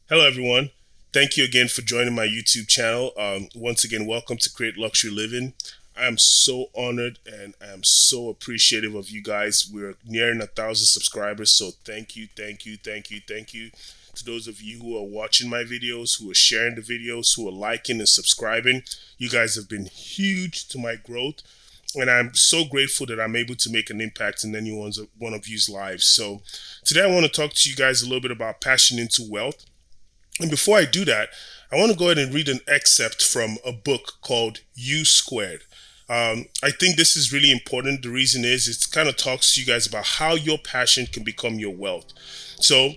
Hello, everyone. Thank you again for joining my YouTube channel. Once again, welcome to Create Luxury Living. I am so honored and I am so appreciative of you guys. We're nearing 1,000 subscribers, so thank you, thank you, thank you, thank you to those of you who are watching my videos, who are sharing the videos, who are liking and subscribing. You guys have been huge to my growth, and I'm so grateful that I'm able to make an impact in anyone's one of you's lives. So today I want to talk to you guys a little bit about passion into wealth. And before I do that, I want to go ahead and read an excerpt from a book called U Squared. I think this is really important. The reason is it kind of talks to you guys about how your passion can become your wealth. So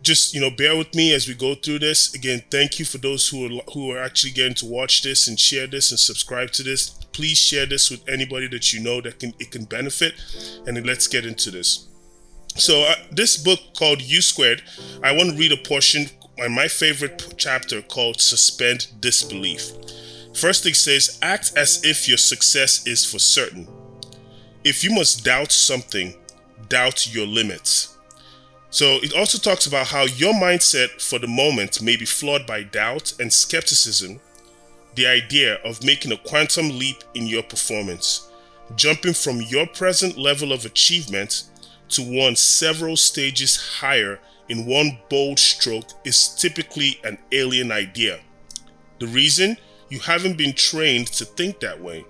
just bear with me as we go through this. Again, thank you for those who are actually getting to watch this and share this and subscribe to this. Please share this with anybody that you know that it can benefit. And then let's get into this. So this book called U Squared, I want to read a portion on my favorite chapter called Suspend Disbelief. First thing says, act as if your success is for certain. If you must doubt something, doubt your limits. So it also talks about how your mindset for the moment may be flawed by doubt and skepticism, the idea of making a quantum leap in your performance, jumping from your present level of achievement to one several stages higher in one bold stroke is typically an alien idea. The reason? You haven't been trained to think that way.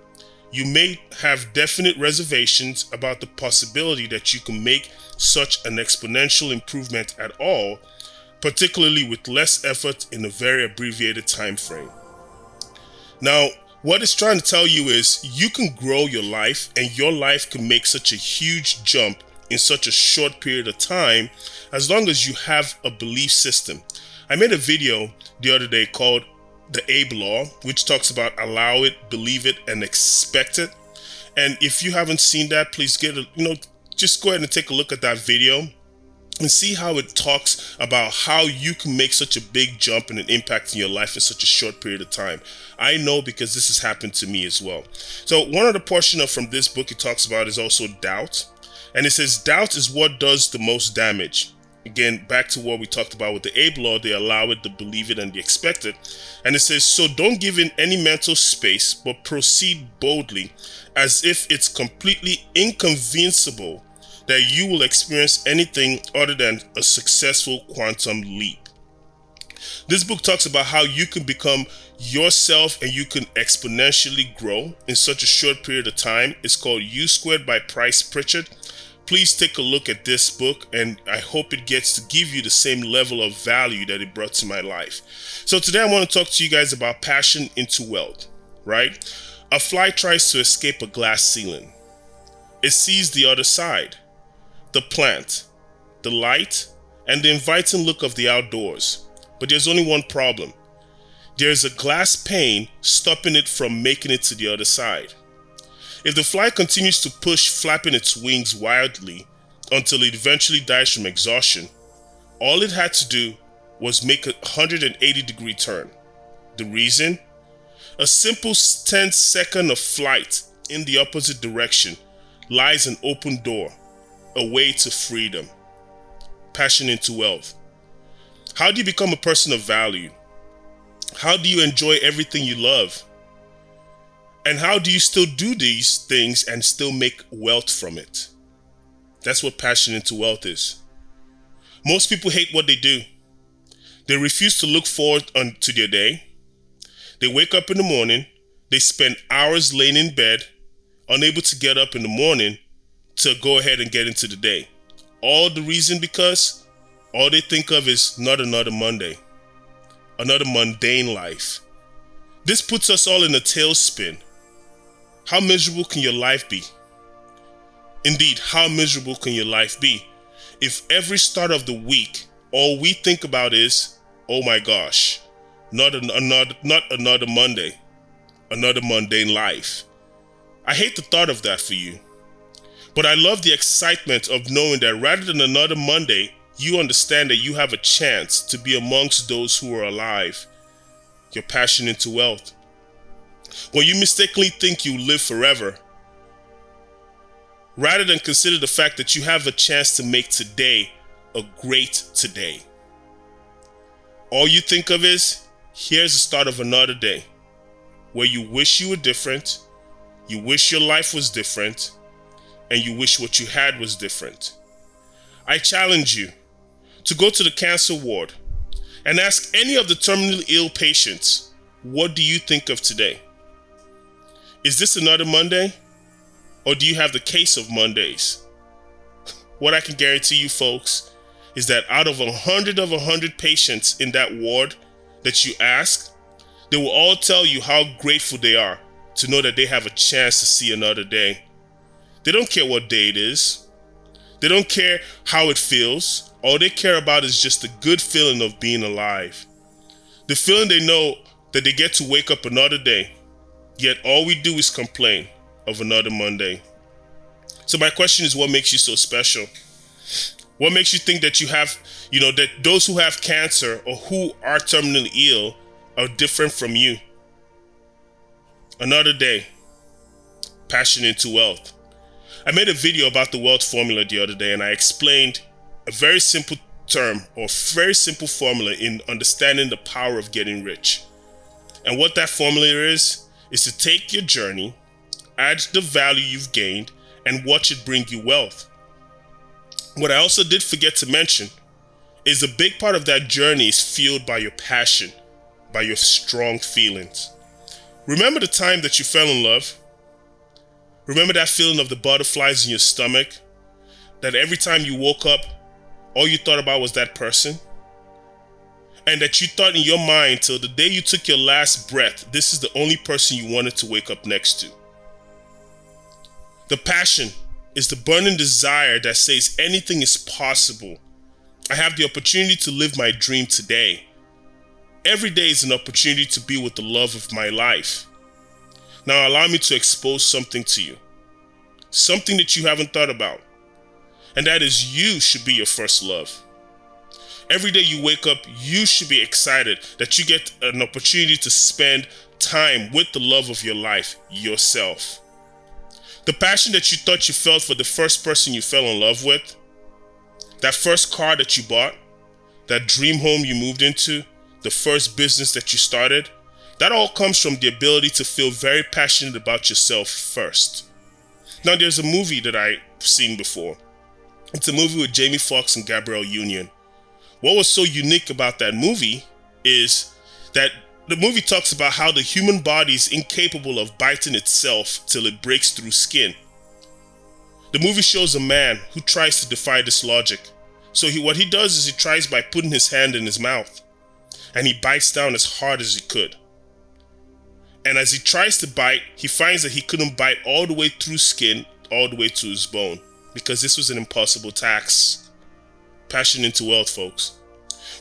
You may have definite reservations about the possibility that you can make such an exponential improvement at all, particularly with less effort in a very abbreviated time frame. Now, what it's trying to tell you is you can grow your life and your life can make such a huge jump in such a short period of time as long as you have a belief system. I made a video the other day called the Abe Law, which talks about allow it, believe it, and expect it. And if you haven't seen that, please just go ahead and take a look at that video and see how it talks about how you can make such a big jump and an impact in your life in such a short period of time. I know because this has happened to me as well. So one of the portions from this book it talks about is also doubt. And it says doubt is what does the most damage. Again, back to what we talked about with the Abe Law, they allow it, they believe it, and they expect it. And it says, so don't give in any mental space, but proceed boldly as if it's completely inconceivable that you will experience anything other than a successful quantum leap. This book talks about how you can become yourself and you can exponentially grow in such a short period of time. It's called U Squared by Price Pritchard. Please take a look at this book, and I hope it gets to give you the same level of value that it brought to my life. So today I want to talk to you guys about passion into wealth, right? A fly tries to escape a glass ceiling. It sees the other side, the plant, the light, and the inviting look of the outdoors. But there's only one problem. There's a glass pane stopping it from making it to the other side. If the fly continues to push, flapping its wings wildly until it eventually dies from exhaustion, all it had to do was make a 180-degree turn. The reason? A simple 10-second of flight in the opposite direction lies an open door, a way to freedom. Passion into wealth. How do you become a person of value? How do you enjoy everything you love? And how do you still do these things and still make wealth from it? That's what passion into wealth is. Most people hate what they do. They refuse to look forward to their day. They wake up in the morning. They spend hours laying in bed, unable to get up in the morning to go ahead and get into the day. All the reason because all they think of is not another Monday, another mundane life. This puts us all in a tailspin. How miserable can your life be? Indeed, how miserable can your life be if every start of the week, all we think about is, oh my gosh, not another Monday, another mundane life. I hate the thought of that for you. But I love the excitement of knowing that rather than another Monday, you understand that you have a chance to be amongst those who are alive. Your passion into wealth. When you mistakenly think you live forever, rather than consider the fact that you have a chance to make today a great today. All you think of is, here's the start of another day where you wish you were different, you wish your life was different, and you wish what you had was different. I challenge you to go to the cancer ward and ask any of the terminally ill patients, what do you think of today? Is this another Monday? Or do you have the case of Mondays? What I can guarantee you folks is that out of 100 patients in that ward that you ask, they will all tell you how grateful they are to know that they have a chance to see another day. They don't care what day it is. They don't care how it feels. All they care about is just the good feeling of being alive. The feeling they know that they get to wake up another day, yet all we do is complain of another Monday. So my question is, what makes you so special? What makes you think that you have, that those who have cancer or who are terminally ill are different from you? Another day, passion into wealth. I made a video about the wealth formula the other day, and I explained a very simple term or very simple formula in understanding the power of getting rich. And what that formula is to take your journey, add the value you've gained, and watch it bring you wealth. What I also did forget to mention is a big part of that journey is fueled by your passion, by your strong feelings. Remember the time that you fell in love? Remember that feeling of the butterflies in your stomach? That every time you woke up, all you thought about was that person? And that you thought in your mind till the day you took your last breath, this is the only person you wanted to wake up next to. The passion is the burning desire that says anything is possible. I have the opportunity to live my dream today. Every day is an opportunity to be with the love of my life. Now allow me to expose something to you. Something that you haven't thought about. And that is, you should be your first love. Every day you wake up, you should be excited that you get an opportunity to spend time with the love of your life, yourself. The passion that you thought you felt for the first person you fell in love with, that first car that you bought, that dream home you moved into, the first business that you started, that all comes from the ability to feel very passionate about yourself first. Now there's a movie that I've seen before. It's a movie with Jamie Foxx and Gabrielle Union. What was so unique about that movie is that the movie talks about how the human body is incapable of biting itself till it breaks through skin. The movie shows a man who tries to defy this logic. So what he does is he tries by putting his hand in his mouth, and he bites down as hard as he could. And as he tries to bite, he finds that he couldn't bite all the way through skin, all the way to his bone, because this was an impossible task. Passion into wealth, folks.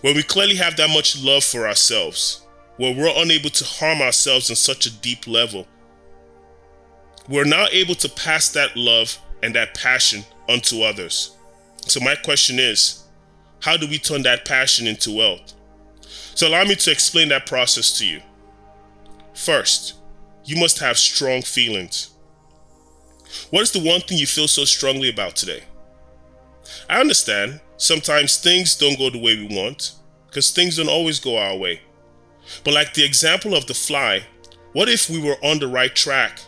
When we clearly have that much love for ourselves, where we're unable to harm ourselves on such a deep level, we're now able to pass that love and that passion onto others. So my question is, how do we turn that passion into wealth? So allow me to explain that process to you. First, you must have strong feelings. What is the one thing you feel so strongly about today? I understand sometimes things don't go the way we want, because things don't always go our way. But like the example of the fly, what if we were on the right track,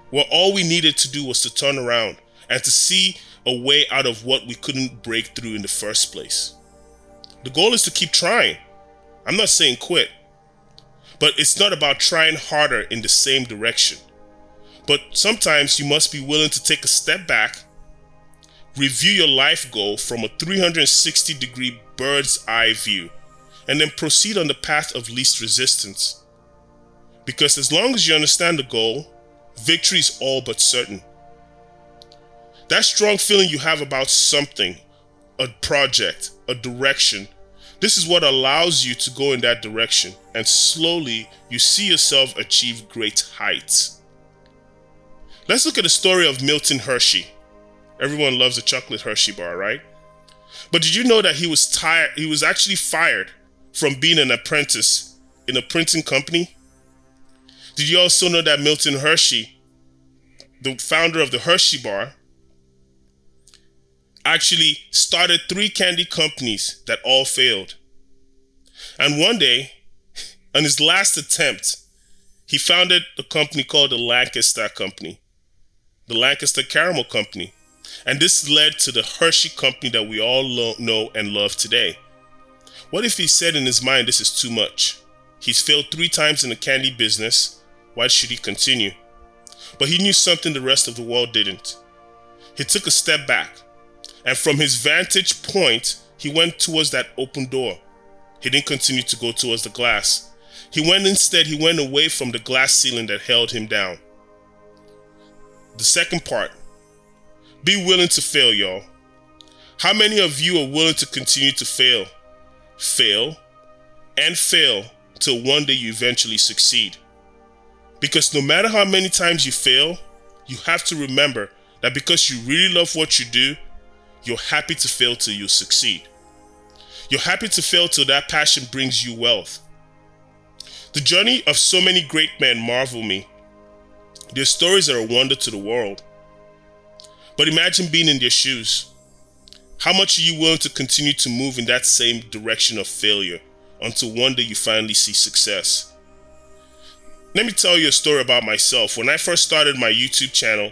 where all we needed to do was to turn around and to see a way out of what we couldn't break through in the first place? The goal is to keep trying. I'm not saying quit, but it's not about trying harder in the same direction. But sometimes you must be willing to take a step back, review your life goal from a 360-degree bird's eye view, and then proceed on the path of least resistance. Because as long as you understand the goal, victory is all but certain. That strong feeling you have about something, a project, a direction, this is what allows you to go in that direction, and slowly you see yourself achieve great heights. Let's look at the story of Milton Hershey. Everyone loves a chocolate Hershey bar, right? But did you know that he was actually fired from being an apprentice in a printing company? Did you also know that Milton Hershey, the founder of the Hershey bar, actually started 3 candy companies that all failed? And one day, on his last attempt, he founded a company called the Lancaster Company, the Lancaster Caramel Company. And this led to the Hershey Company that we all know and love today. What if he said in his mind, this is too much? He's failed 3 times in the candy business. Why should he continue? But he knew something the rest of the world didn't. He took a step back, and from his vantage point, he went towards that open door. He didn't continue to go towards the glass. He went away from the glass ceiling that held him down. The second part, be willing to fail, y'all. How many of you are willing to continue to fail, and fail till one day you eventually succeed? Because no matter how many times you fail, you have to remember that because you really love what you do, you're happy to fail till you succeed. You're happy to fail till that passion brings you wealth. The journey of so many great men marvel me. Their stories are a wonder to the world. But imagine being in their shoes. How much are you willing to continue to move in that same direction of failure until one day you finally see success? Let me tell you a story about myself. When I first started my YouTube channel,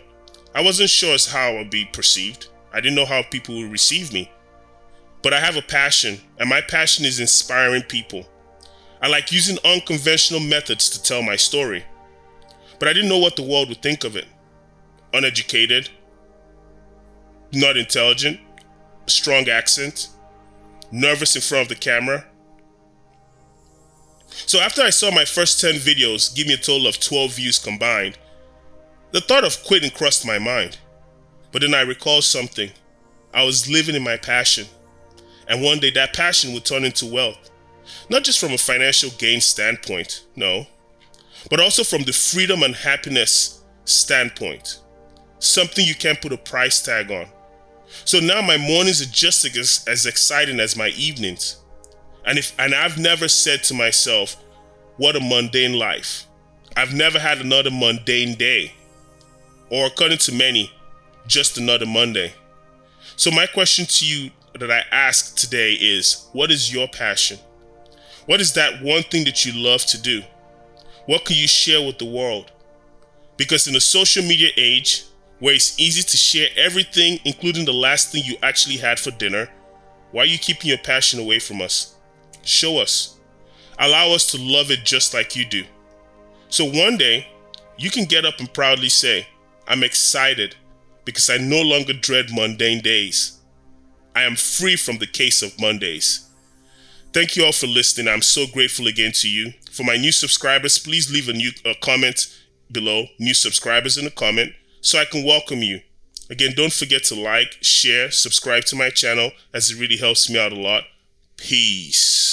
I wasn't sure as how I would be perceived. I didn't know how people would receive me. But I have a passion, and my passion is inspiring people. I like using unconventional methods to tell my story. But I didn't know what the world would think of it. Uneducated, not intelligent, strong accent, nervous in front of the camera. So after I saw my first 10 videos give me a total of 12 views combined, the thought of quitting crossed my mind. But then I recalled something. I was living in my passion. And one day that passion would turn into wealth. Not just from a financial gain standpoint, no, but also from the freedom and happiness standpoint. Something you can't put a price tag on. So now my mornings are just as exciting as my evenings. And I've never said to myself, what a mundane life. I've never had another mundane day. Or according to many, just another Monday. So my question to you that I ask today is, what is your passion? What is that one thing that you love to do? What can you share with the world? Because in a social media age, where it's easy to share everything, including the last thing you actually had for dinner, why are you keeping your passion away from us? Show us. Allow us to love it just like you do. So one day, you can get up and proudly say, I'm excited because I no longer dread mundane days. I am free from the case of Mondays. Thank you all for listening. I'm so grateful again to you. For my new subscribers, please leave a comment below, new subscribers in a comment, so I can welcome you. Again, don't forget to like, share, subscribe to my channel, as it really helps me out a lot. Peace.